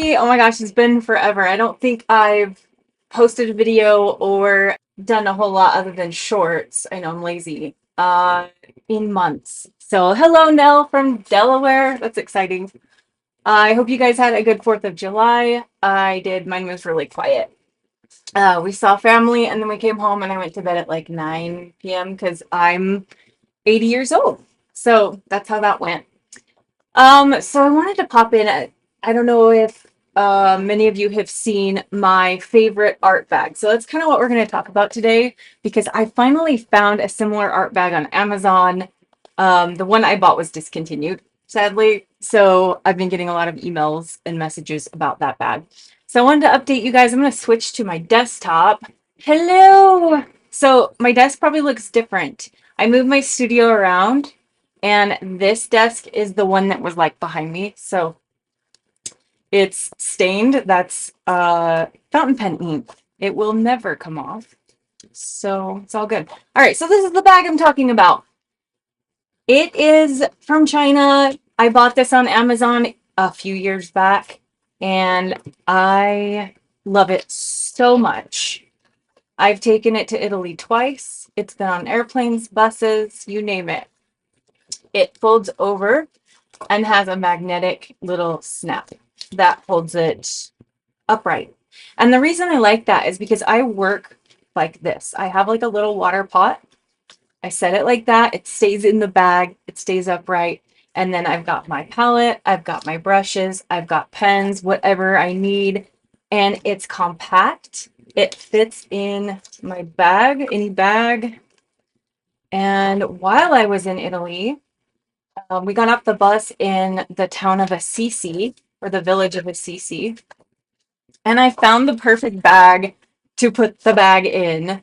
everybody. Oh my gosh, it's been forever. I don't think I've posted a video or done a whole lot other than shorts. I know I'm lazy. In months. So hello, Nell from Delaware. That's exciting. I hope you guys had a good 4th of July. I did. Mine was really quiet. We saw family and then we came home and I went to bed at like 9 p.m. because I'm 80 years old. So that's how that went. So I wanted to pop in. I don't know if many of you have seen my favorite art bag. So that's kind of what we're going to talk about today because I finally found a similar art bag on Amazon. The one I bought was discontinued, sadly. So I've been getting a lot of emails and messages about that bag. So I wanted to update you guys. I'm going to switch to my desktop. Hello! So my desk probably looks different. I moved my studio around. And this desk is the one that was like behind me. So it's stained. That's fountain pen ink. It will never come off. So it's all good. All right. So this is the bag I'm talking about. It is from China. I bought this on Amazon a few years back and I love it so much. I've taken it to Italy twice. It's been on airplanes, buses, you name it. It folds over and has a magnetic little snap that holds it upright. And the reason I like that is because I work like this. I have like a little water pot. I set it like that. It stays in the bag. It stays upright. And then I've got my palette. I've got my brushes. I've got pens, whatever I need. And it's compact. It fits in my bag, any bag. And while I was in Italy, we got off the bus in the town of Assisi, or the village of Assisi, and I found the perfect bag to put the bag in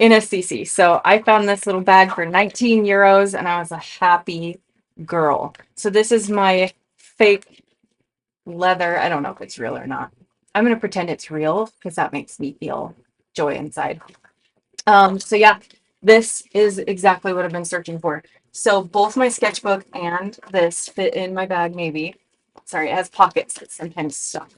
Assisi. So I found this little bag for 19 euros, and I was a happy girl. So this is my fake leather. I don't know if it's real or not. I'm going to pretend it's real because that makes me feel joy inside. So yeah, this is exactly what I've been searching for. So both my sketchbook and this fit in my bag, maybe. Sorry, it has pockets that sometimes stuck.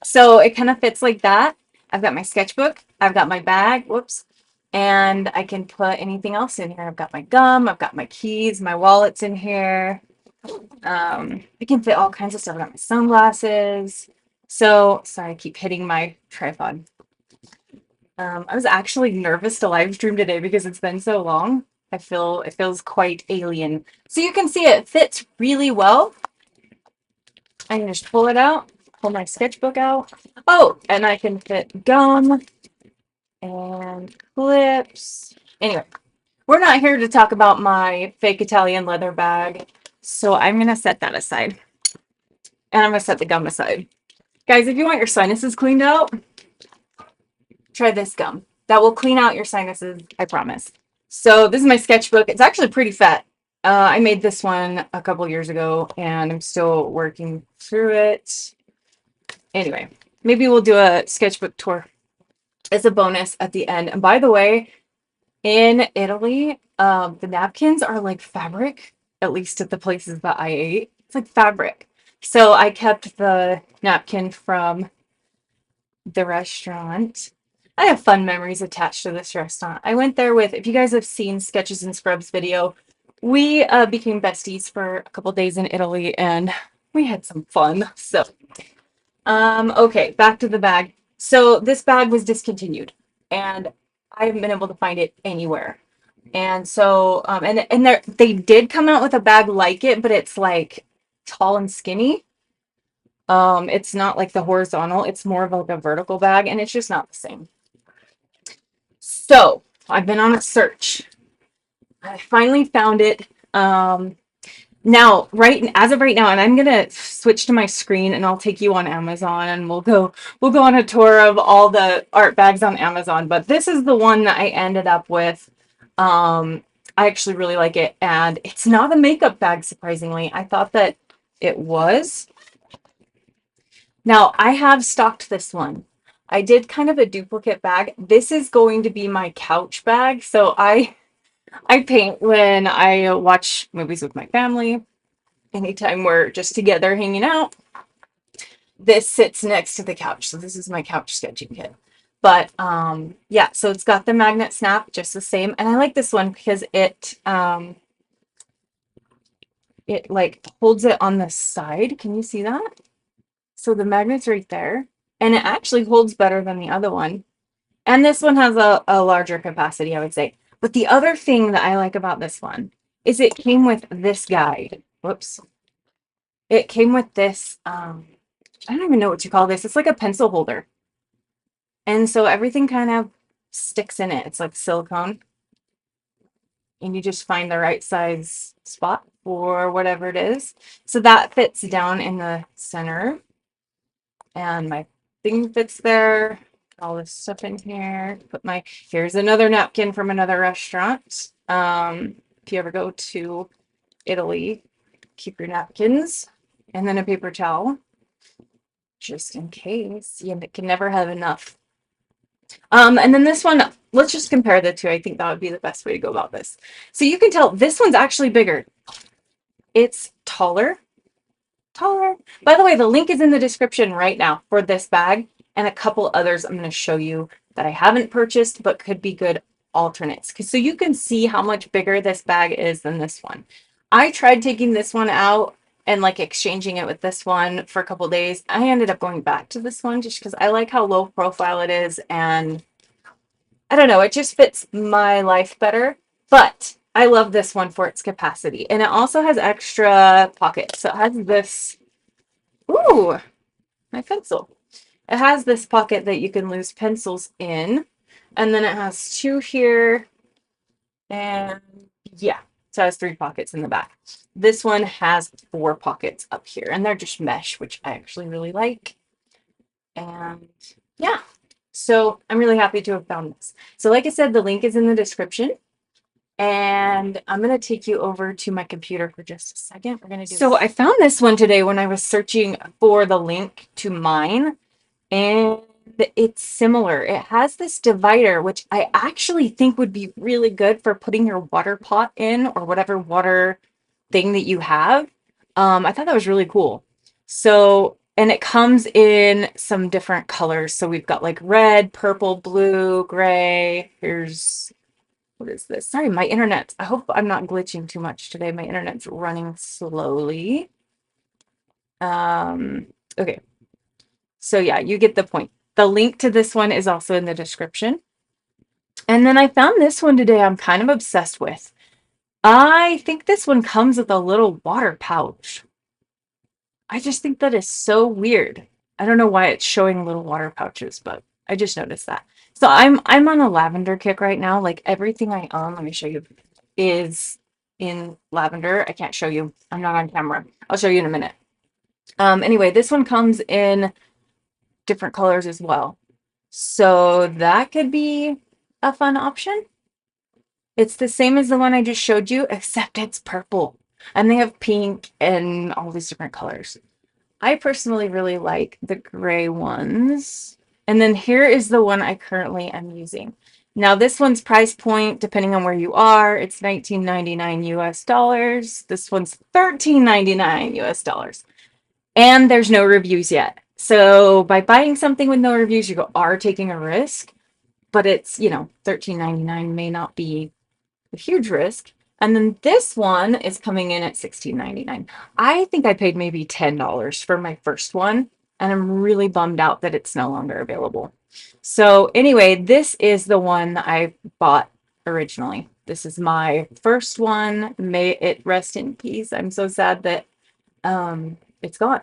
So it kind of fits like that. I've got my sketchbook, I've got my bag, whoops, and I can put anything else in here. I've got my gum, I've got my keys, my wallet's in here. I can fit all kinds of stuff. I've got my sunglasses. So, sorry, I keep hitting my tripod. I was actually nervous to live stream today because it's been so long. It feels quite alien. So you can see it fits really well. I can just pull it out, pull my sketchbook out. Oh, and I can fit gum and clips. Anyway, we're not here to talk about my fake Italian leather bag. So I'm going to set that aside. And I'm going to set the gum aside. Guys, if you want your sinuses cleaned out, try this gum. That will clean out your sinuses, I promise. So this is my sketchbook. It's actually pretty fat. I made this one a couple years ago and I'm still working through it. Anyway, maybe we'll do a sketchbook tour as a bonus at the end. And by the way, in Italy, the napkins are like fabric, at least at the places that I ate. It's like fabric. So I kept the napkin from the restaurant. I have fun memories attached to this restaurant. I went there with, if you guys have seen Sketches and Scrubs video, we became besties for a couple days in Italy and we had some fun. So, okay, back to the bag. So this bag was discontinued and I haven't been able to find it anywhere. And so, and they did come out with a bag like it, but it's like tall and skinny. It's not like the horizontal, it's more of like a vertical bag and it's just not the same. So I've been on a search. I finally found it. Now, as of right now, and I'm gonna switch to my screen and I'll take you on Amazon and we'll go on a tour of all the art bags on Amazon. But this is the one that I ended up with. I actually really like it, and it's not a makeup bag, surprisingly. I thought that it was. Now, I have stocked this one. I did kind of a duplicate bag. This is going to be my couch bag. So I paint when I watch movies with my family. Anytime we're just together hanging out. this sits next to the couch. So this is my couch sketching kit. But yeah, so it's got the magnet snap just the same. And I like this one because it like holds it on the side. Can you see that? So the magnet's right there. And it actually holds better than the other one. And this one has a larger capacity, I would say. But the other thing that I like about this one is it came with this guide. Whoops. It came with this, I don't even know what you call this. It's like a pencil holder. And so everything kind of sticks in it. It's like silicone. And you just find the right size spot for whatever it is. So that fits down in the center. And my thing fits there. All this stuff in here. Here's another napkin from another restaurant. If you ever go to Italy, keep your napkins and then a paper towel just in case. You can never have enough. And then this one, let's just compare the two. I think that would be the best way to go about this. So you can tell this one's actually bigger. It's taller. By the way, the link is in the description right now for this bag and a couple others I'm going to show you that I haven't purchased but could be good alternates. So you can see how much bigger this bag is than this one. I tried taking this one out and like exchanging it with this one for a couple days. I ended up going back to this one just because I like how low profile it is, and I don't know, it just fits my life better. But I love this one for its capacity. And it also has extra pockets. So it has this, ooh, my pencil. It has this pocket that you can lose pencils in. And then it has two here. And yeah, so it has 3 pockets in the back. This one has 4 pockets up here. And they're just mesh, which I actually really like. And yeah, so I'm really happy to have found this. So like I said, the link is in the description. And I'm going to take you over to my computer for just a second. We're going to do So I found this one today when I was searching for the link to mine, and it's similar. It has this divider, which I actually think would be really good for putting your water pot in or whatever water thing that you have. I thought that was really cool. So, and it comes in some different colors. So we've got like red, purple, blue, gray. Here's What is this? Sorry, my internet. I hope I'm not glitching too much today. My internet's running slowly. Okay. So yeah, you get the point. The link to this one is also in the description. And then I found this one today I'm kind of obsessed with. I think this one comes with a little water pouch. I just think that is so weird. I don't know why it's showing little water pouches, but I just noticed that. So I'm on a lavender kick right now. Like everything I own, let me show you, is in lavender. I can't show you. I'm not on camera. I'll show you in a minute. Anyway, this one comes in different colors as well. So that could be a fun option. It's the same as the one I just showed you, except it's purple. And they have pink and all these different colors. I personally really like the gray ones. And then here is the one I currently am using. Now this one's price point, depending on where you are, it's $19.99 US dollars. This one's $13.99 US dollars. And there's no reviews yet. So by buying something with no reviews, you are taking a risk. But it's, you know, $13.99 may not be a huge risk. And then this one is coming in at $16.99. I think I paid maybe $10 for my first one, and I'm really bummed out that it's no longer available. So anyway, this is the one I bought originally. This is my first one. May it rest in peace. I'm so sad that it's gone.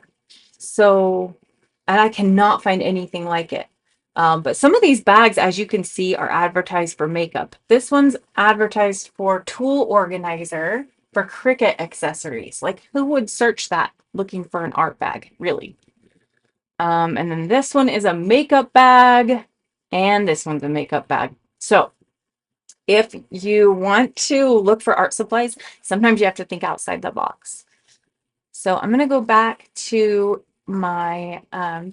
So, and I cannot find anything like it. But some of these bags, as you can see, are advertised for makeup. This one's advertised for tool organizer for Cricut accessories. Like, who would search that looking for an art bag, really? And then this one is a makeup bag, and this one's a makeup bag. So if you want to look for art supplies, sometimes you have to think outside the box. So I'm going to go back to my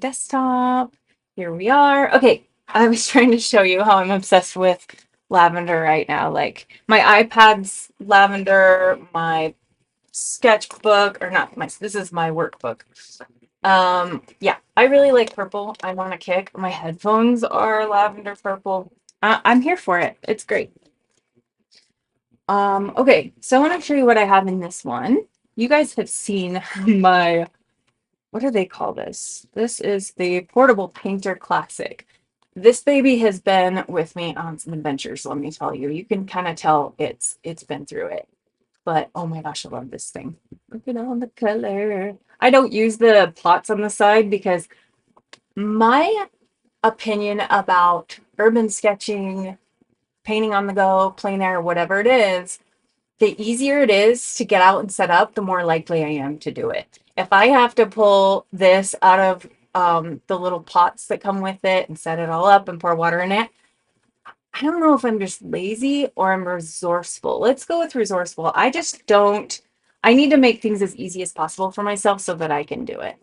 desktop. Here we are. Okay, I was trying to show you how I'm obsessed with lavender right now. Like my iPad's lavender, my sketchbook, or not my, this is my workbook. Yeah, I really like purple. I'm on a kick. My headphones are lavender purple. I'm here for it. It's great. Okay, so I want to show you what I have in this one. You guys have seen my, what do they call this? This is the Portable Painter Classic. This baby has been with me on some adventures, let me tell you. You can kind of tell it's been through it. But oh my gosh, I love this thing. Look at all the color. I don't use the plots on the side because my opinion about urban sketching, painting on the go, plein air, whatever it is, the easier it is to get out and set up, the more likely I am to do it. If I have to pull this out of the little pots that come with it and set it all up and pour water in it, I don't know if I'm just lazy or I'm resourceful. Let's go with resourceful. I just don't, I need to make things as easy as possible for myself so that I can do it.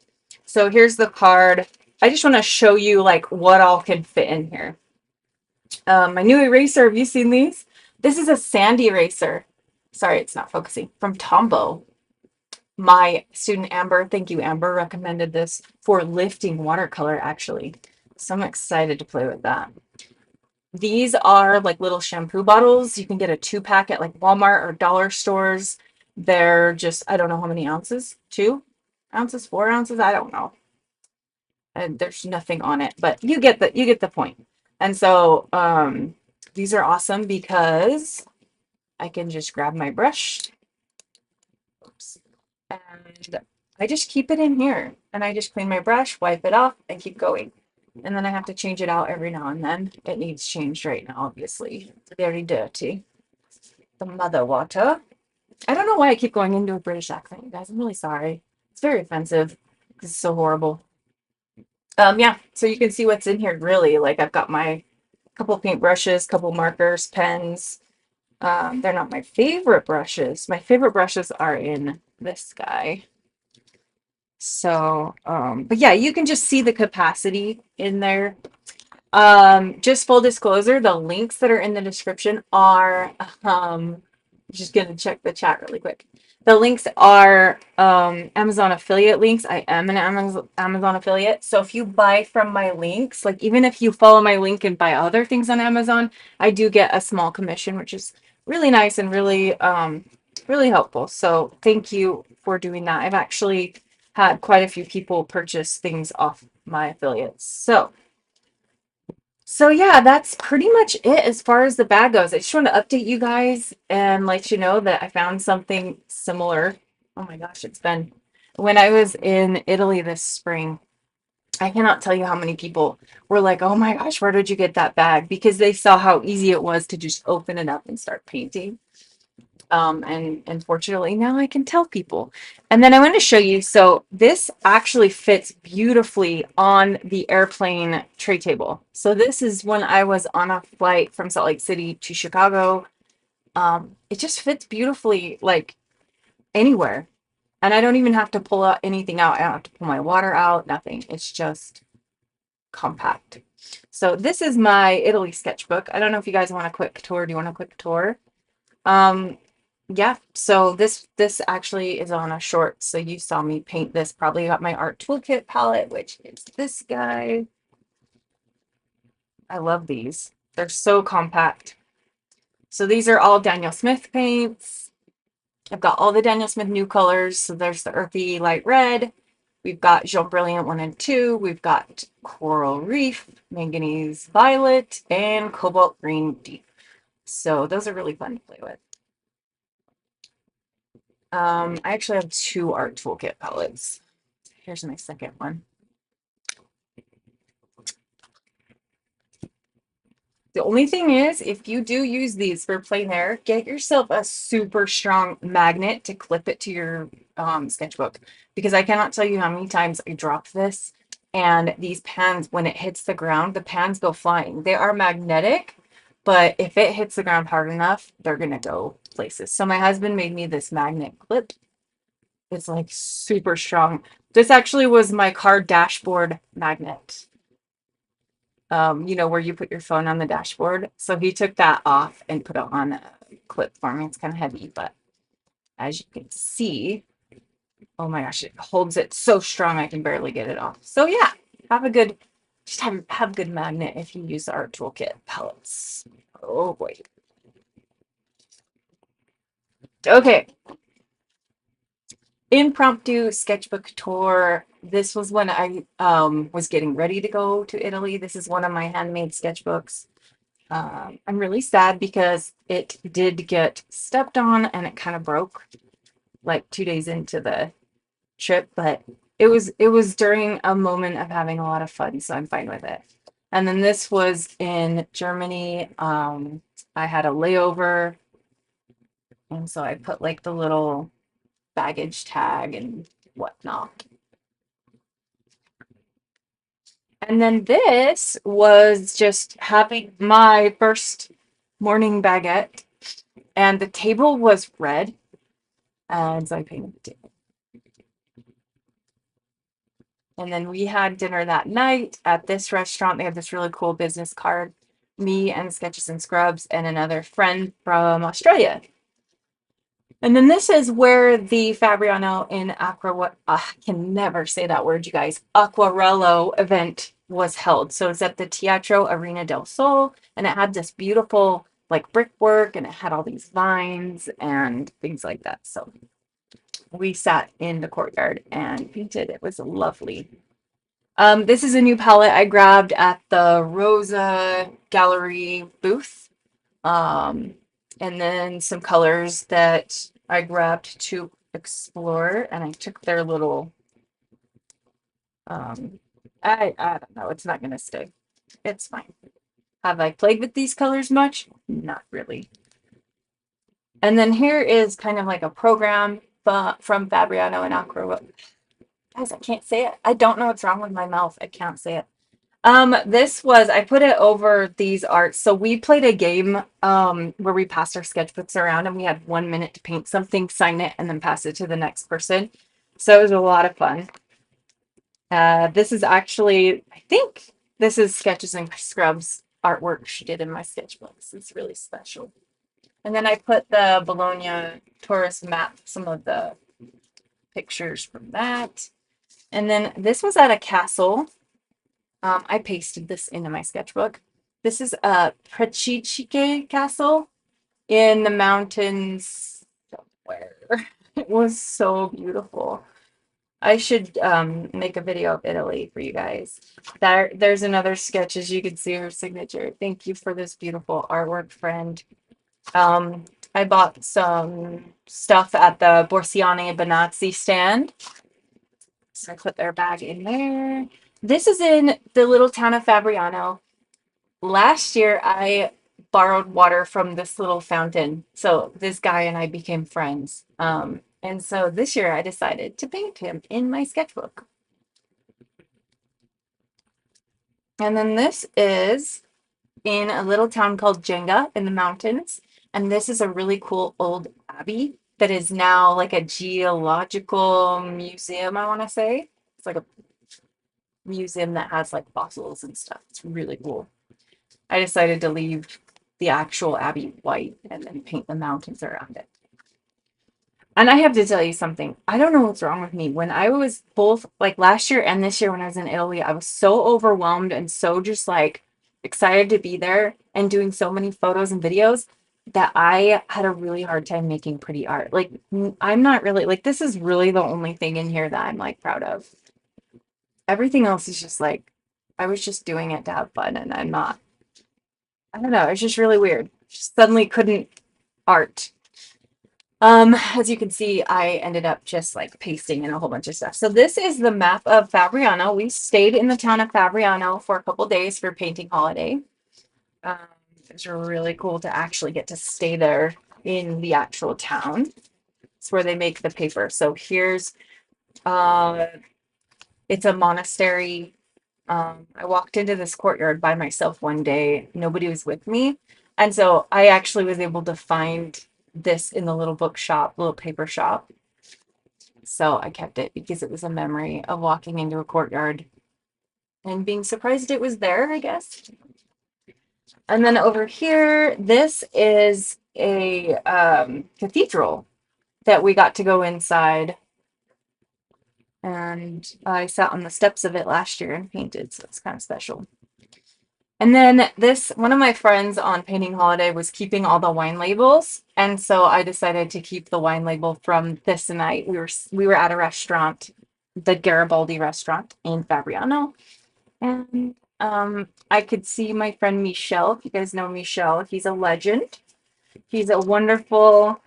So here's the card. I just want to show you like what all can fit in here. My new eraser, have you seen these? This is a sand eraser. Sorry, it's not focusing. From Tombow. My student Amber, thank you Amber, recommended this for lifting watercolor actually. So I'm excited to play with that. These are like little shampoo bottles. You can get a 2-pack at like Walmart or dollar stores. They're just, I don't know how many ounces, 2 ounces, 4 ounces, I don't know. And there's nothing on it, but you get the point. And so these are awesome because I can just grab my brush. Oops. And I just keep it in here and I just clean my brush, wipe it off, and keep going. And then I have to change it out every now and then. It needs changed right now, obviously. It's very dirty. The mother water. I don't know why I keep going into a British accent, you guys. I'm really sorry. It's very offensive. It's so horrible. Yeah, so you can see what's in here really. Like I've got my couple paint brushes, couple markers, pens. They're not my favorite brushes. My favorite brushes are in this guy. So, but yeah, you can just see the capacity in there. Just full disclosure, the links that are in the description are, just gonna check the chat really quick. The links are Amazon affiliate links. I am an Amazon affiliate. So if you buy from my links, like even if you follow my link and buy other things on Amazon, I do get a small commission, which is really nice and really, really helpful. So thank you for doing that. I've actually had quite a few people purchase things off my affiliates. So yeah, that's pretty much it as far as the bag goes. I just want to update you guys and let you know that I found something similar. Oh my gosh, it's been when I was in Italy this spring. I cannot tell you how many people were like, "Oh my gosh, where did you get that bag?" Because they saw how easy it was to just open it up and start painting. And unfortunately now I can tell people. And then I want to show you, so this actually fits beautifully on the airplane tray table. So this is when I was on a flight from Salt Lake City to Chicago. It just fits beautifully like anywhere. And I don't even have to pull out anything out. I don't have to pull my water out, nothing. It's just compact. So this is my Italy sketchbook. I don't know if you guys want a quick tour. Do you want a quick tour? Yeah, so this actually is on a short, so you saw me paint this. Probably got my art toolkit palette, which is this guy. I love these. They're so compact. So these are all Daniel Smith paints. I've got all the Daniel Smith new colors. So there's the earthy light red. We've got Jaune Brilliant 1 and 2. We've got Coral Reef, Manganese Violet, and Cobalt Green Deep. So those are really fun to play with. I actually have 2 art toolkit palettes. Here's my second one. The only thing is, if you do use these for plein air, get yourself a super strong magnet to clip it to your sketchbook. Because I cannot tell you how many times I dropped this and these pans, when it hits the ground, the pans go flying. They are magnetic, but if it hits the ground hard enough, they're going to go places. So my husband made me this magnet clip. It's like super strong. This actually was my car dashboard magnet. You know, where you put your phone on the dashboard. So he took that off and put it on a clip for me. It's kind of heavy, but as you can see, Oh my gosh, it holds it so strong I can barely get it off. So yeah, have a good, just have a good magnet if you use the art toolkit palettes. Oh boy. Okay, impromptu sketchbook tour. This was when I was getting ready to go to Italy. This is one of my handmade sketchbooks. I'm really sad because it did get stepped on and it kind of broke like 2 days into the trip, but it was during a moment of having a lot of fun, so I'm fine with it. And then this was in Germany. I had a layover, and so I put like the little baggage tag and whatnot. And then this was just having my first morning baguette, and the table was red, and so I painted the table. And then we had dinner that night at this restaurant. They have this really cool business card. Me and Sketches and Scrubs and another friend from Australia. And then this is where the Fabriano in I can never say that word, you guys. Aquarello event was held. So it's at the Teatro Arena del Sol, and it had this beautiful like brickwork, and it had all these vines and things like that. So we sat in the courtyard and painted. It was lovely. This is a new palette I grabbed at the Rosa Gallery booth. Um, and then some colors that I grabbed to explore, and I took their little, um, I don't know, it's not gonna stay. It's fine. Have I played with these colors much? Not really. And then here is kind of like a program from Fabriano and Aqua. Guys, I can't say it. I don't know what's wrong with my mouth. I can't say it. This was, I put it over these arts. So we played a game where we passed our sketchbooks around and we had 1 minute to paint something, sign it, and then pass it to the next person. So it was a lot of fun. This is actually, I think this is Sketches and Scrubs artwork she did in my sketchbooks. It's really special. And then I put the Bologna tourist map, some of the pictures from that. And then this was at a castle. I pasted this into my sketchbook. This is a Prechichike castle in the mountains somewhere. It was so beautiful. I should make a video of Italy for you guys. There's another sketch, as you can see her signature. Thank you for this beautiful artwork, friend. I bought some stuff at the Borsiani Benazzi stand. So I put their bag in there. This is in the little town of Fabriano. Last year, I borrowed water from this little fountain. So this guy and I became friends. And so this year I decided to paint him in my sketchbook. And then this is in a little town called Jenga in the mountains. And this is a really cool old abbey that is now like a geological museum, I want to say. It's like a museum that has like fossils and stuff. It's really cool. I decided to leave the actual abbey white and then paint the mountains around it. And I have to tell you something. I don't know what's wrong with me. When I was both like last year and this year when I was in Italy, I was so overwhelmed and so just like excited to be there and doing so many photos and videos that I had a really hard time making pretty art. Like I'm not really like this is really the only thing in here that I'm like proud of. Everything else is just like I was just doing it to have fun and I'm not. I don't know, it's just really weird. Just suddenly couldn't art. As you can see, I ended up just like pasting in a whole bunch of stuff. So this is the map of Fabriano. We stayed in the town of Fabriano for a couple days for painting holiday. Um, it's really cool to actually get to stay there in the actual town. It's where they make the paper. So here's it's a monastery. I walked into this courtyard by myself one day. Nobody was with me. And so I actually was able to find this in the little bookshop, little paper shop. So I kept it because it was a memory of walking into a courtyard and being surprised it was there, I guess. And then over here, this is a cathedral that we got to go inside. And I sat on the steps of it last year and painted, so it's kind of special. And then one of my friends on Painting Holiday was keeping all the wine labels, and so I decided to keep the wine label from this night. We were at a restaurant, the Garibaldi restaurant in Fabriano, and I could see my friend Michel. If you guys know Michel, he's a legend. He's a wonderful,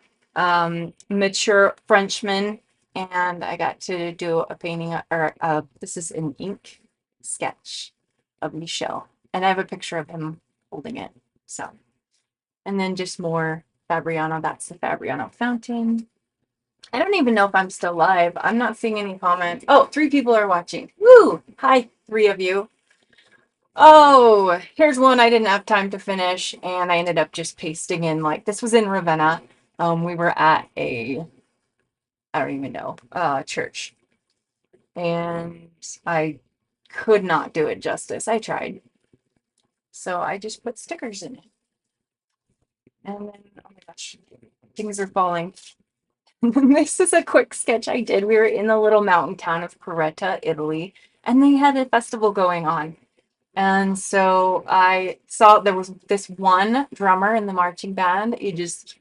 mature Frenchman, and I got to do a painting, or this is an ink sketch of Michel, and I have a picture of him holding it. So, and then just more Fabriano. That's the Fabriano fountain. I don't even know if I'm still live. I'm not seeing any comments. Oh, 3 people are watching. Woo! Hi, 3 of you. Oh, here's one I didn't have time to finish, and I ended up just pasting in, like, this was in Ravenna. We were at I don't even know, church, and I could not do it justice. I tried. So I just put stickers in it. And then, oh my gosh, things are falling. This is a quick sketch I did. We were in the little mountain town of Poretta, Italy, and they had a festival going on. And so I saw there was this one drummer in the marching band. He just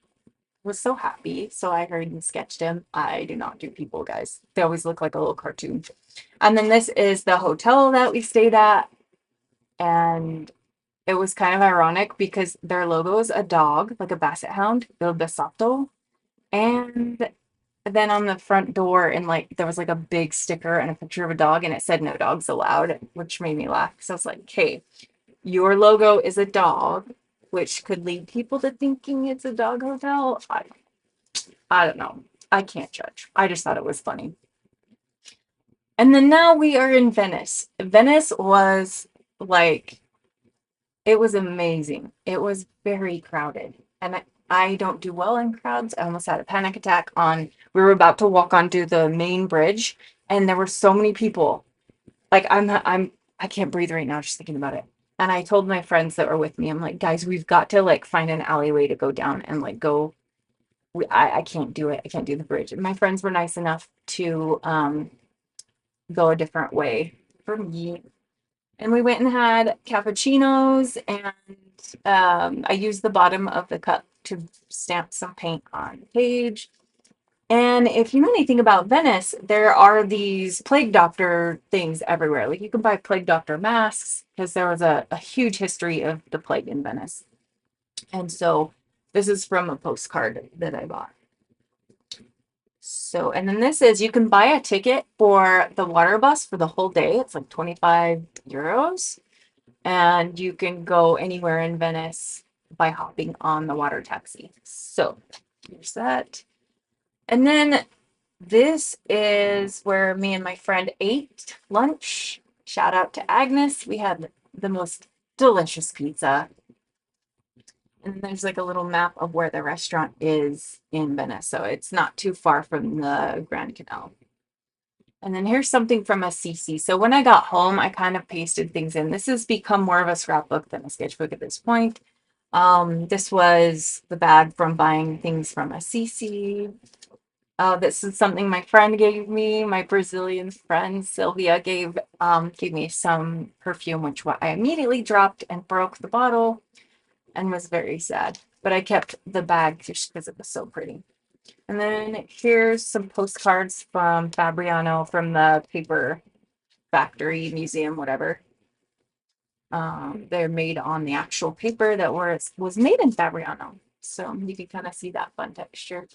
was so happy. So I hurried and sketched him. I do not do people, guys. They always look like a little cartoon. And then this is the hotel that we stayed at. And it was kind of ironic because their logo is a dog, like a basset hound, Il Besato. And then on the front door, and like there was like a big sticker and a picture of a dog, and it said no dogs allowed, which made me laugh. So I was like, hey, your logo is a dog, which could lead people to thinking it's a dog hotel. I don't know. I can't judge. I just thought it was funny. And then now we are in Venice. Venice was like, it was amazing. It was very crowded. And I don't do well in crowds. I almost had a panic attack we were about to walk onto the main bridge, and there were so many people. Like, I can't breathe right now just thinking about it. And I told my friends that were with me, I'm like, guys, we've got to like find an alleyway to go down and like go. I can't do it. I can't do the bridge. And my friends were nice enough to go a different way for me. And we went and had cappuccinos, and I used the bottom of the cup to stamp some paint on the page. And if you know anything about Venice, there are these plague doctor things everywhere. Like, you can buy plague doctor masks because there was a huge history of the plague in Venice. And so this is from a postcard that I bought. So, and then this is, you can buy a ticket for the water bus for the whole day. It's like 25 euros. And you can go anywhere in Venice by hopping on the water taxi. So here's that. And then this is where me and my friend ate lunch. Shout out to Agnes. We had the most delicious pizza. And there's like a little map of where the restaurant is in Venice. So it's not too far from the Grand Canal. And then here's something from Assisi. So when I got home, I kind of pasted things in. This has become more of a scrapbook than a sketchbook at this point. This was the bag from buying things from Assisi. This is something my friend gave me. My Brazilian friend Sylvia gave me some perfume, which I immediately dropped and broke the bottle and was very sad. But I kept the bag just because it was so pretty. And then here's some postcards from Fabriano, from the paper factory, museum, whatever. They're made on the actual paper that was made in Fabriano. So you can kind of see that fun texture.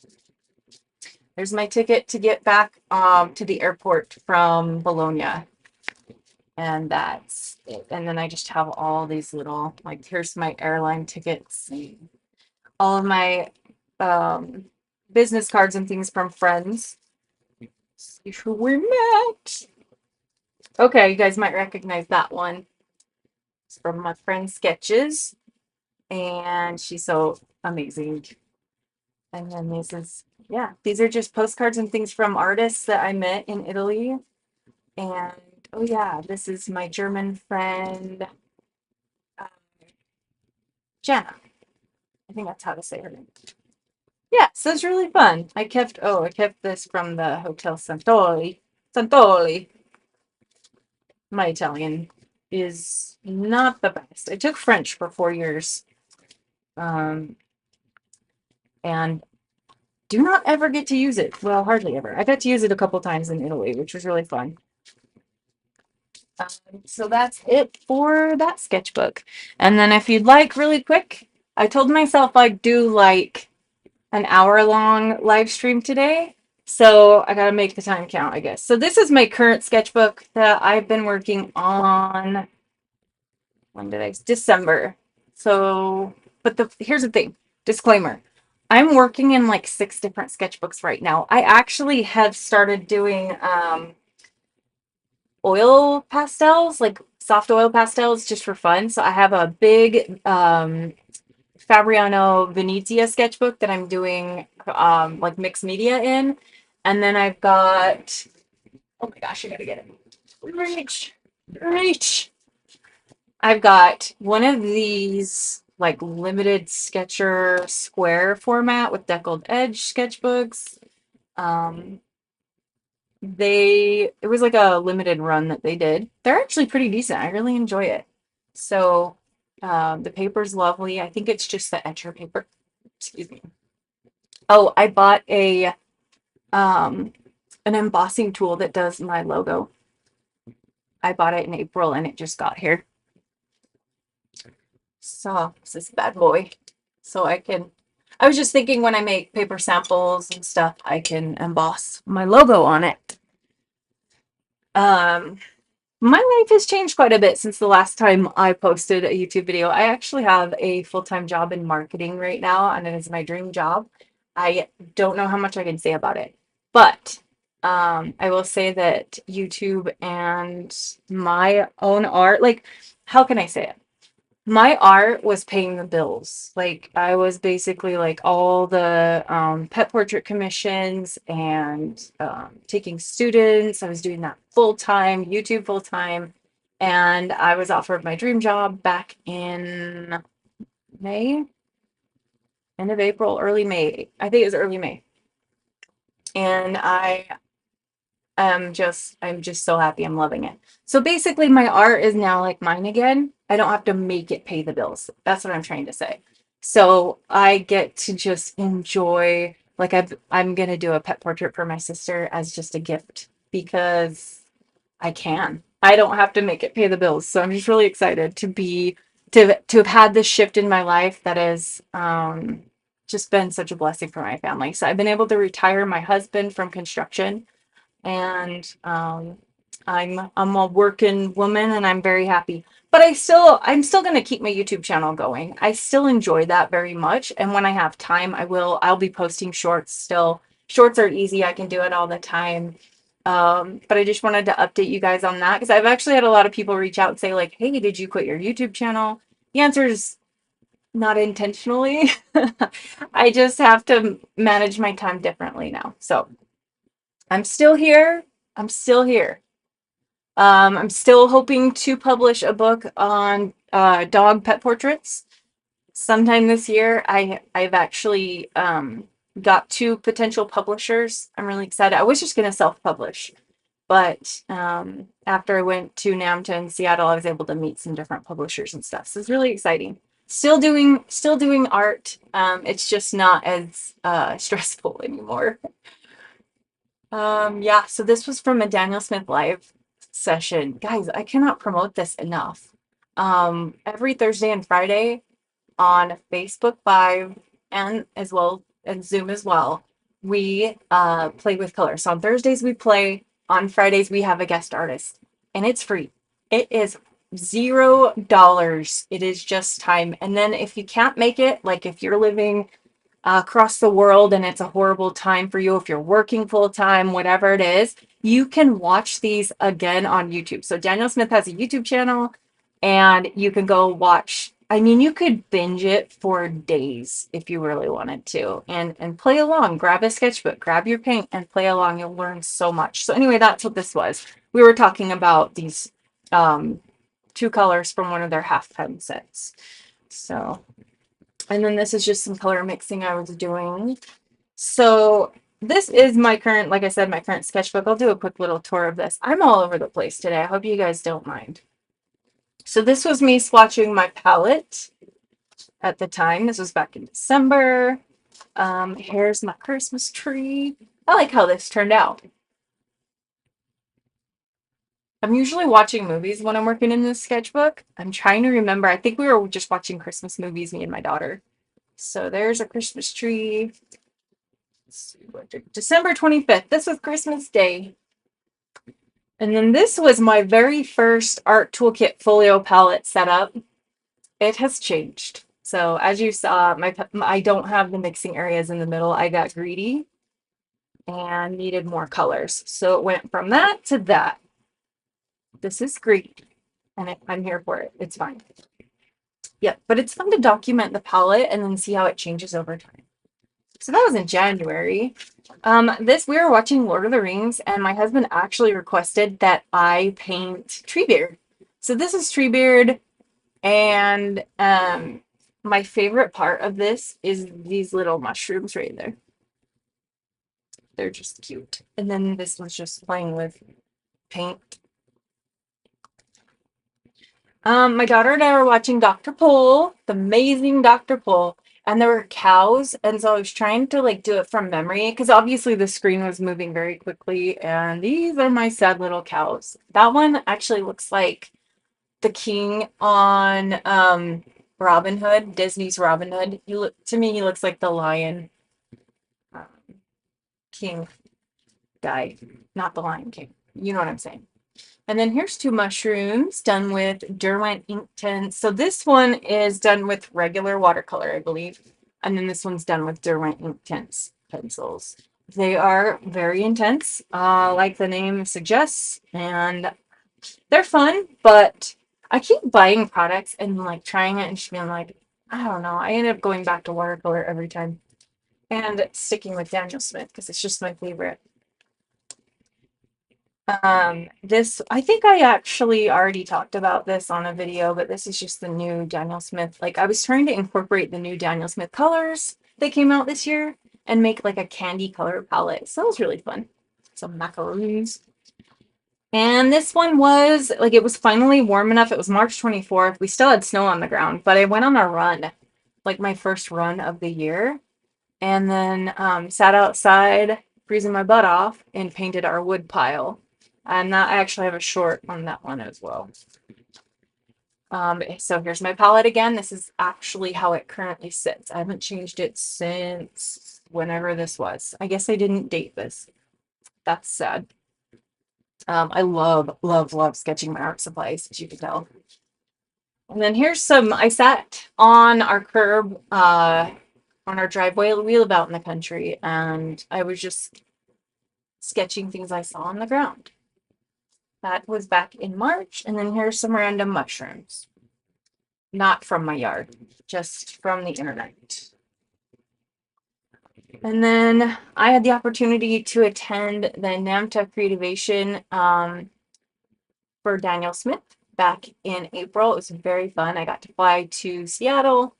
There's my ticket to get back to the airport from Bologna. And that's it. And then I just have all these little, like, here's my airline tickets, and all of my business cards and things from friends. See who we met. Okay, you guys might recognize that one. It's from my friend Sketches, and she's so amazing. And then this is, yeah, these are just postcards and things from artists that I met in Italy. And oh yeah, this is my German friend, um, Jana. I think that's how to say her name. Yeah, so it's really fun. I kept this from the Hotel Santori. Santoli. My Italian is not the best. I took French for 4 years, um, and do not ever get to use it. Well, hardly ever. I got to use it a couple times in Italy, which was really fun. So that's it for that sketchbook. And then if you'd like really quick, I told myself I'd do like an hour-long live stream today. So I gotta make the time count, I guess. So this is my current sketchbook that I've been working on. When did I? December. So, but here's the thing. Disclaimer. I'm working in like 6 different sketchbooks right now. I actually have started doing oil pastels, like soft oil pastels, just for fun. So I have a big Fabriano Venezia sketchbook that I'm doing like mixed media in. And then I've got, oh my gosh, I gotta get it. Reach, reach. I've got one of these like limited sketcher square format with deckled edge sketchbooks. Um, it was like a limited run that they did. They're actually pretty decent. I really enjoy it. So the paper's lovely. I think it's just the etcher paper. Excuse me. Oh, I bought a an embossing tool that does my logo. I bought it in April and it just got here. So it's this bad boy. So I was just thinking when I make paper samples and stuff, I can emboss my logo on it. Um, my life has changed quite a bit since the last time I posted a YouTube video. I actually have a full-time job in marketing right now, and it is my dream job. I don't know how much I can say about it, but I will say that YouTube and my own art, like, how can I say it? My art was paying the bills. Like I was basically like all the pet portrait commissions and taking students. I was doing that full time, YouTube full time, and I was offered my dream job back in May, end of April, early May. I think it was early May, and I'm just so happy. I'm loving it. So basically my art is now like mine again. I don't have to make it pay the bills. That's what I'm trying to say. So I get to just enjoy, like I'm gonna do a pet portrait for my sister as just a gift because I can. I don't have to make it pay the bills. So I'm just really excited to have had this shift in my life that has just been such a blessing for my family. So I've been able to retire my husband from construction, and I'm a working woman and I'm very happy. But I'm still going to keep my YouTube channel going. I still enjoy that very much, and when I have time, I'll be posting shorts still. Shorts are easy. I can do it all the time. But I just wanted to update you guys on that because I've actually had a lot of people reach out and say like, "Hey, did you quit your YouTube channel?" The answer is not intentionally. I just have to manage my time differently now. So, I'm still here. I'm still here. I'm still hoping to publish a book on dog pet portraits sometime this year. I've actually got 2 potential publishers. I'm really excited. I was just going to self-publish, but after I went to NAMTA in Seattle, I was able to meet some different publishers and stuff. So it's really exciting. Still doing art. It's just not as stressful anymore. Yeah, so this was from a Daniel Smith live session. Guys, I cannot promote this enough. Every Thursday and Friday on Facebook Live and as well and Zoom as well, we play with color. So on Thursdays we play, on Fridays we have a guest artist, and it's free. It is $0. It is just time. And then if you can't make it, like if you're living across the world and it's a horrible time for you, if you're working full time, whatever it is, you can watch these again on YouTube. So Daniel Smith has a YouTube channel, and you can go watch. I mean, you could binge it for days if you really wanted to, and play along. Grab a sketchbook, grab your paint, and play along. You'll learn so much. So anyway, that's what this was. We were talking about these 2 colors from one of their half pen sets. So, and then this is just some color mixing I was doing. So this is my current, like I said, my current sketchbook. I'll do a quick little tour of this. I'm all over the place today. I hope you guys don't mind. So this was me swatching my palette at the time. This was back in December. Here's my Christmas tree. I like how this turned out. I'm usually watching movies when I'm working in this sketchbook. I'm trying to remember. I think we were just watching Christmas movies, me and my daughter. So there's a Christmas tree. December 25th. This was Christmas Day. And then this was my very first Art Toolkit Folio palette setup. It has changed. So as you saw, I don't have the mixing areas in the middle. I got greedy and needed more colors. So it went from that to that. This is great. And I'm here for it. It's fine. Yep, but it's fun to document the palette and then see how it changes over time. So that was in January. We were watching Lord of the Rings, and my husband actually requested that I paint Treebeard. So this is Treebeard, and my favorite part of this is these little mushrooms right there. They're just cute. And then this was just playing with paint. My daughter and I were watching Dr. Pol, the amazing Dr. Pol, and there were cows, and so I was trying to like do it from memory because obviously the screen was moving very quickly, and these are my sad little cows. That one actually looks like the king on Robin Hood, Disney's Robin Hood. To me, he looks like the lion um, king guy, not the Lion King. You know what I'm saying. And then here's two mushrooms done with Derwent ink tints. So this one is done with regular watercolor, I believe. And then this one's done with Derwent ink tints pencils. They are very intense, like the name suggests, and they're fun, but I keep buying products and like trying it and just being like, I don't know. I end up going back to watercolor every time and sticking with Daniel Smith because it's just my favorite. This, I think I actually already talked about this on a video, but this is just the new Daniel Smith. Like I was trying to incorporate the new Daniel Smith colors that came out this year and make like a candy color palette. So it was really fun. Some macaroons. And this one was like, it was finally warm enough. It was March 24th. We still had snow on the ground, but I went on a run, like my first run of the year, and then sat outside freezing my butt off and painted our wood pile. And I actually have a short on that one as well. So here's my palette again. This is actually how it currently sits. I haven't changed it since whenever this was. I guess I didn't date this. That's sad. I love, love, love sketching my art supplies, as you can tell. And then here's some, I sat on our curb, on our driveway. We live out in the country, and I was just sketching things I saw on the ground. That was back in March. And then here's some random mushrooms. Not from my yard, just from the internet. And then I had the opportunity to attend the NAMTA Creativation for Daniel Smith back in April. It was very fun. I got to fly to Seattle,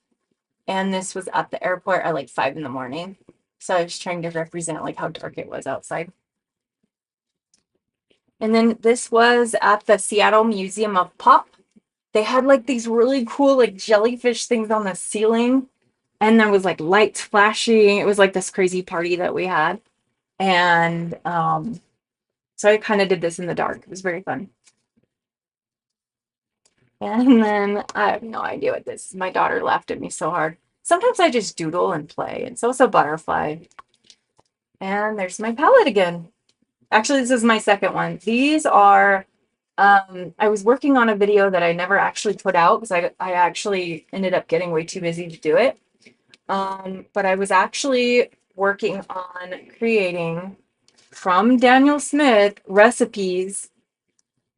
and this was at the airport at like 5 in the morning. So I was trying to represent like how dark it was outside. And then this was at the Seattle Museum of Pop. They had like these really cool like jellyfish things on the ceiling, and there was like lights flashing. It was like this crazy party that we had. And so I kind of did this in the dark. It was very fun. And then I have no idea what this is. My daughter laughed at me so hard. Sometimes I just doodle and play, and so it's a butterfly. And there's my palette again. Actually, this is my second one. These are, I was working on a video that I never actually put out because I actually ended up getting way too busy to do it. But I was actually working on creating, from Daniel Smith, recipes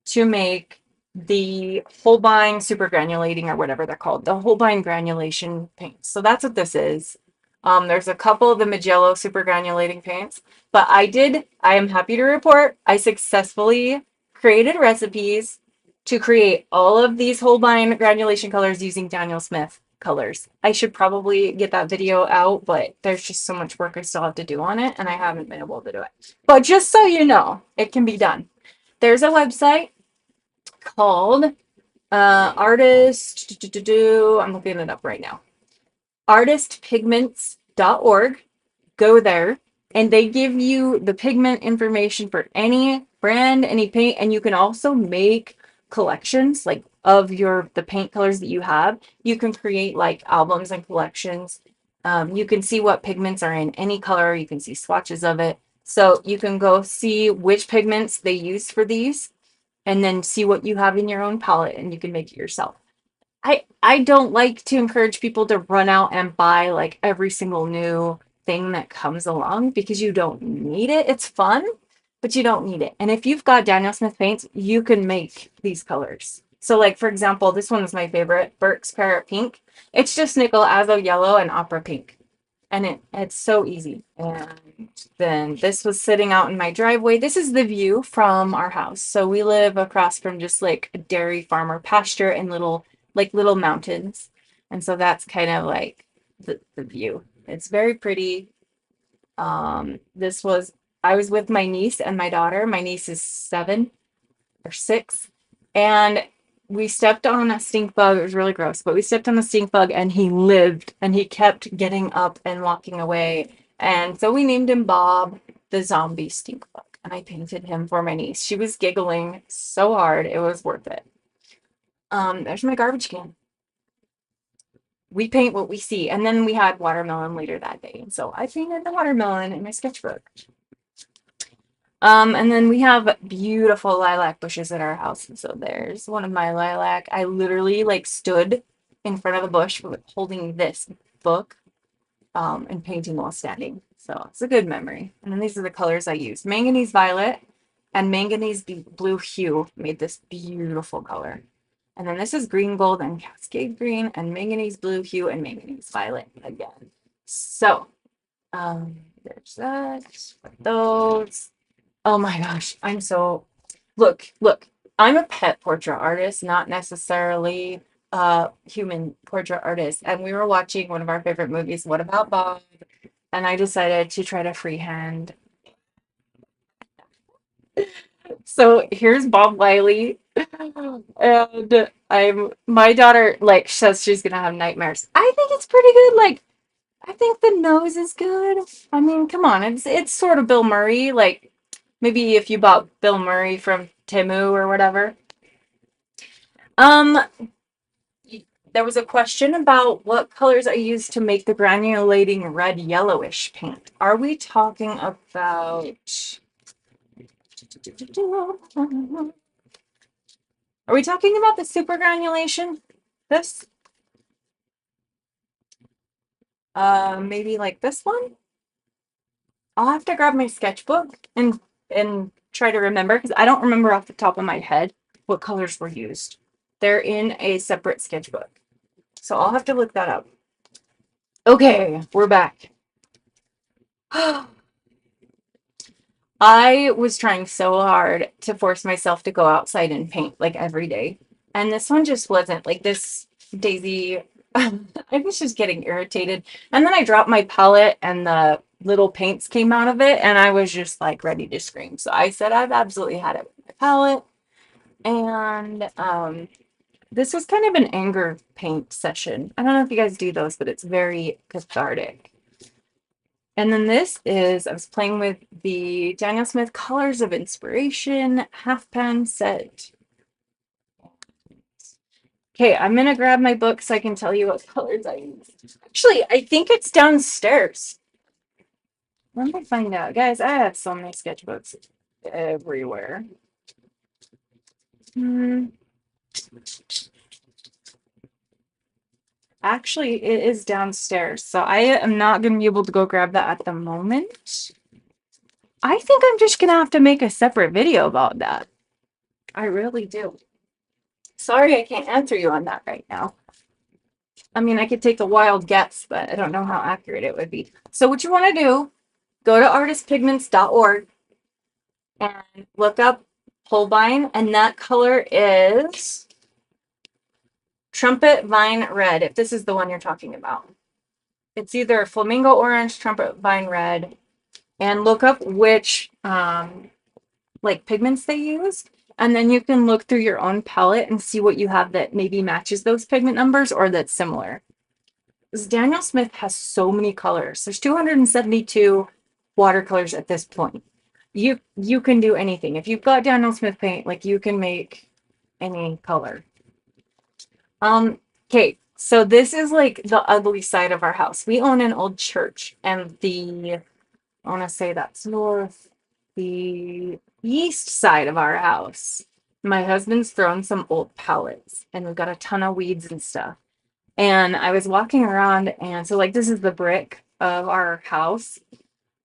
to make the Holbein super granulating, or whatever they're called, the Holbein granulation paints. So that's what this is. There's a couple of the Magello super granulating paints, but I am happy to report, I successfully created recipes to create all of these Holbein granulation colors using Daniel Smith. colors. I should probably get that video out, but there's just so much work I still have to do on it, and I haven't been able to do it. But just so you know, it can be done. There's a website called artist. I'm looking it up right now. Artistpigments.org. Go there, and they give you the pigment information for any brand, any paint, and you can also make collections like of the paint colors that you have. You can create like albums and collections. You can see what pigments are in any color. You can see swatches of it. So you can go see which pigments they use for these and then see what you have in your own palette, and you can make it yourself. I don't like to encourage people to run out and buy like every single new thing that comes along because you don't need it. It's fun, but you don't need it. And if you've got Daniel Smith paints, you can make these colors. So like, for example, this one is my favorite, Burke's Parrot Pink. It's just nickel, azo yellow, and opera pink. And it's so easy. And then this was sitting out in my driveway. This is the view from our house. So we live across from just like a dairy farmer pasture and little mountains. And so that's kind of like the view. It's very pretty. I was with my niece and my daughter. My niece is 7 or 6. And we stepped on a stink bug. It was really gross, but we stepped on a stink bug and he lived and he kept getting up and walking away. And so we named him Bob the zombie stink bug. And I painted him for my niece. She was giggling so hard. It was worth it. There's my garbage can. We paint what we see. And then we had watermelon later that day. And so I painted the watermelon in my sketchbook. And then we have beautiful lilac bushes at our house. And so there's one of my lilac. I literally like stood in front of the bush holding this book and painting while standing. So it's a good memory. And then these are the colors I used. Manganese violet and manganese blue hue made this beautiful color. And then this is green gold and cascade green and manganese blue hue and manganese violet again. So there's that. Those. Oh my gosh, look, I'm a pet portrait artist, not necessarily a human portrait artist. And we were watching one of our favorite movies, What About Bob? And I decided to try to freehand. So here's Bob Wiley. And my daughter like says she's gonna have nightmares. I think it's pretty good. Like, I think the nose is good. I mean, come on, it's sort of Bill Murray, like maybe if you bought Bill Murray from Temu or whatever. There was a question about what colors I use to make the granulating red yellowish paint. Are we talking about... Are we talking about the super granulation? This? Maybe like this one? I'll have to grab my sketchbook and try to remember because I don't remember off the top of my head what colors were used. They're in a separate sketchbook. So I'll have to look that up. Okay, we're back. I was trying so hard to force myself to go outside and paint like every day. And this one just wasn't like this daisy. I was just getting irritated. And then I dropped my palette and the little paints came out of it and I was just like ready to scream. So I said I've absolutely had it with my palette. And this was kind of an anger paint session. I don't know if you guys do those, but it's very cathartic. And then this is, I was playing with the Daniel Smith Colors of Inspiration half pan set. Okay, I'm going to grab my book so I can tell you what colors I used. Actually, I think it's downstairs. Let me find out. Guys, I have so many sketchbooks everywhere. Actually, it is downstairs, so I am not going to be able to go grab that at the moment. I think I'm just going to have to make a separate video about that. I really do. Sorry, I can't answer you on that right now. I mean, I could take a wild guess, but I don't know how accurate it would be. So what you want to do, go to artistpigments.org and look up Holbein, and that color is Trumpet Vine Red, if this is the one you're talking about. It's either Flamingo Orange, Trumpet Vine Red, and look up which like pigments they use. And then you can look through your own palette and see what you have that maybe matches those pigment numbers or that's similar. Because Daniel Smith has so many colors. There's 272 watercolors at this point. You can do anything. If you've got Daniel Smith paint, like you can make any color. Okay, so this is like the ugly side of our house. We own an old church, and I want to say that's north, the east side of our house. My husband's thrown some old pallets, and we've got a ton of weeds and stuff. And I was walking around, and so like this is the brick of our house.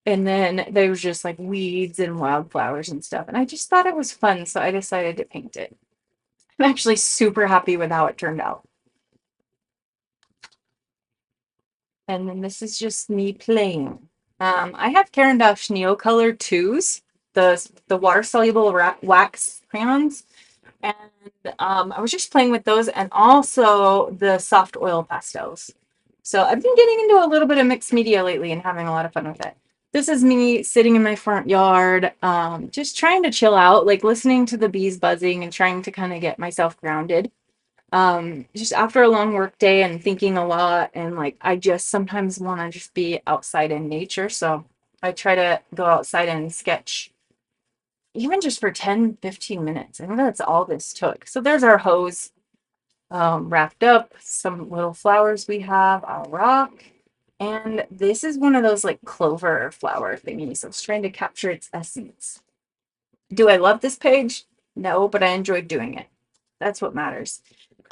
And then there was just like weeds and wildflowers and stuff. And I just thought it was fun, so I decided to paint it. I'm actually super happy with how it turned out. And then this is just me playing. I have Caran d'Ache Neocolor 2s, the water-soluble wax crayons. And I was just playing with those and also the soft oil pastels. So I've been getting into a little bit of mixed media lately and having a lot of fun with it. This is me sitting in my front yard, just trying to chill out, like listening to the bees buzzing and trying to kind of get myself grounded. Just after a long work day and thinking a lot, and like I just sometimes want to just be outside in nature. So I try to go outside and sketch even just for 10-15 minutes. I think that's all this took. So there's our hose wrapped up, some little flowers we have, our rock. And this is one of those like clover flower thingies. I was trying to capture its essence. Do I love this page? No, but I enjoyed doing it. That's what matters.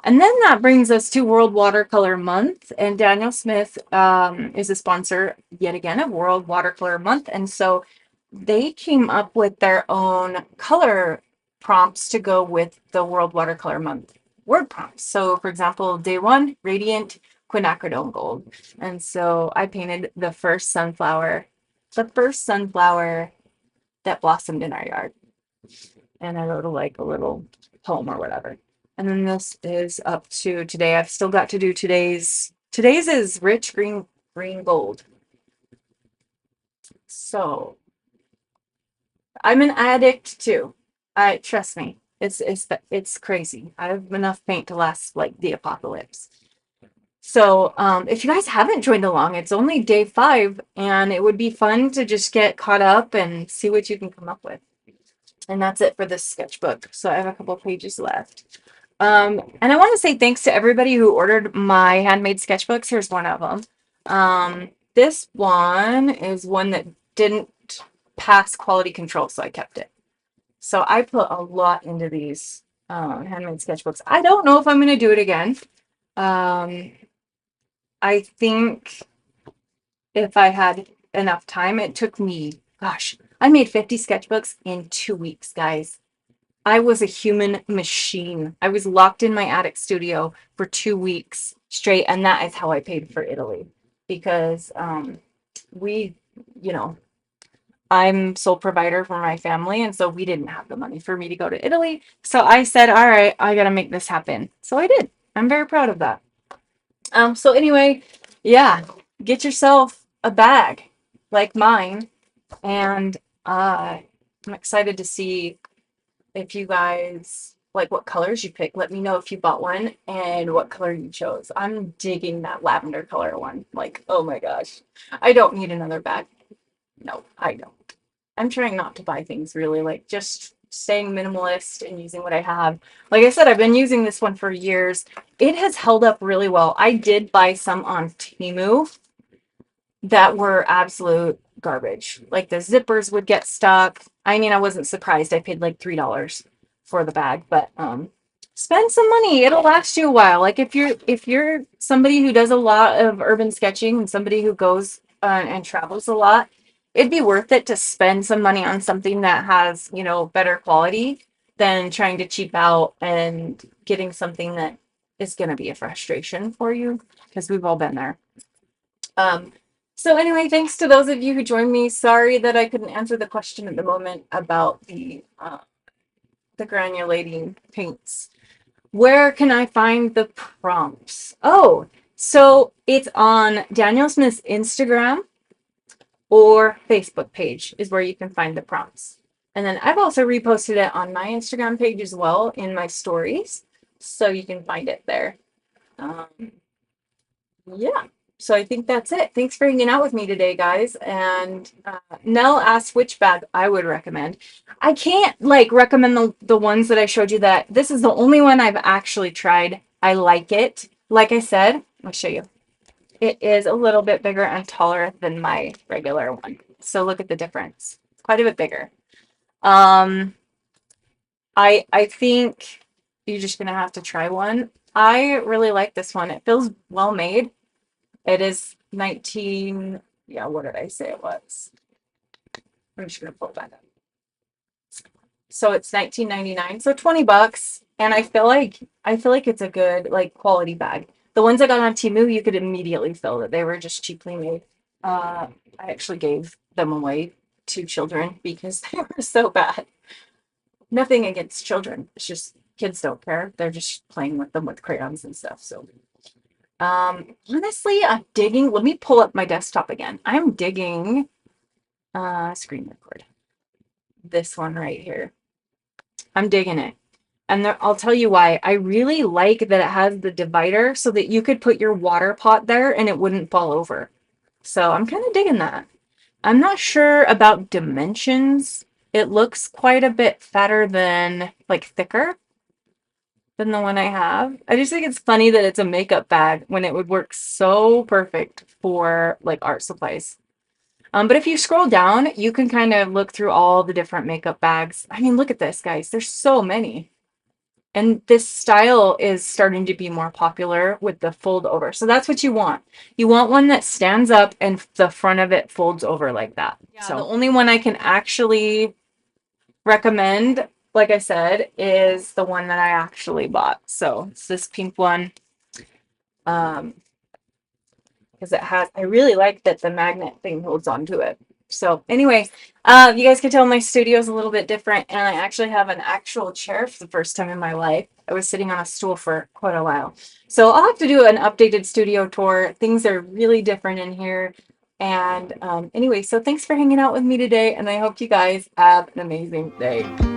And then that brings us to World Watercolor Month. And Daniel Smith is a sponsor yet again of World Watercolor Month. And so they came up with their own color prompts to go with the World Watercolor Month word prompts. So for example, day 1, radiant quinacridone gold. And so I painted the first sunflower that blossomed in our yard. And I wrote a little poem or whatever. And then this is up to today. I've still got to do today's is rich green gold. So I'm an addict too. Trust me, it's crazy. I have enough paint to last like the apocalypse. So if you guys haven't joined along, it's only day 5, and it would be fun to just get caught up and see what you can come up with. And that's it for this sketchbook. So I have a couple pages left. And I want to say thanks to everybody who ordered my handmade sketchbooks. Here's one of them. This one is one that didn't pass quality control, so I kept it. So I put a lot into these handmade sketchbooks. I don't know if I'm going to do it again. I think if I had enough time, it took me, gosh, I made 50 sketchbooks in 2 weeks, guys. I was a human machine. I was locked in my attic studio for 2 weeks straight, and that is how I paid for Italy. Because I'm sole provider for my family, and so we didn't have the money for me to go to Italy. So I said, all right, I gotta make this happen. So I did. I'm very proud of that. So anyway, yeah, get yourself a bag like mine, and I'm excited to see if you guys like what colors you pick. Let me know if you bought one and what color you chose. I'm digging that lavender color one. Like, oh my gosh, I don't need another bag. No, I don't. I'm trying not to buy things really, like just staying minimalist and using what I have. Like I said, I've been using this one for years. It has held up really well. I did buy some on Temu that were absolute garbage. Like the zippers would get stuck. I mean, I wasn't surprised. I paid like $3 for the bag, but spend some money. It'll last you a while. Like if you're somebody who does a lot of urban sketching and somebody who goes and travels a lot, it'd be worth it to spend some money on something that has, better quality than trying to cheap out and getting something that is going to be a frustration for you, because we've all been there. So anyway, thanks to those of you who joined me. Sorry that I couldn't answer the question at the moment about the granulating paints. Where can I find the prompts? Oh, so it's on Daniel Smith's Instagram or Facebook page is where you can find the prompts. And then I've also reposted it on my Instagram page as well in my stories, so you can find it there. Yeah, so I think that's it. Thanks for hanging out with me today, guys. And Nell asked which bag I would recommend. I can't like recommend the ones that I showed you. That this is the only one I've actually tried. I like it. Like I said, I'll show you. It is a little bit bigger and taller than my regular one. So look at the difference. It's quite a bit bigger. I think you're just gonna have to try one. I really like this one. It feels well made. It is 19, yeah, what did I say it was? I'm just gonna pull it back up. So it's 19.99, so 20 bucks. And I feel like it's a good like quality bag. The ones I got on Temu, you could immediately feel that they were just cheaply made. I actually gave them away to children because they were so bad. Nothing against children. It's just kids don't care. They're just playing with them with crayons and stuff. So honestly, I'm digging. Let me pull up my desktop again. I'm digging screen record. This one right here. I'm digging it. And there, I'll tell you why. I really like that it has the divider so that you could put your water pot there and it wouldn't fall over. So I'm kind of digging that. I'm not sure about dimensions. It looks quite a bit fatter than, like, thicker than the one I have. I just think it's funny that it's a makeup bag when it would work so perfect for, like, art supplies. But if you scroll down, you can kind of look through all the different makeup bags. I mean, look at this, guys. There's so many. And this style is starting to be more popular with the fold over. So that's what you want. You want one that stands up and the front of it folds over like that. Yeah, so the only one I can actually recommend, like I said, is the one that I actually bought. So it's this pink one. Because it has, I really like that the magnet thing holds onto it. So anyway, you guys can tell my studio is a little bit different, and I actually have an actual chair for the first time in my life. I was sitting on a stool for quite a while. So I'll have to do an updated studio tour. Things are really different in here. And anyway, so thanks for hanging out with me today, and I hope you guys have an amazing day.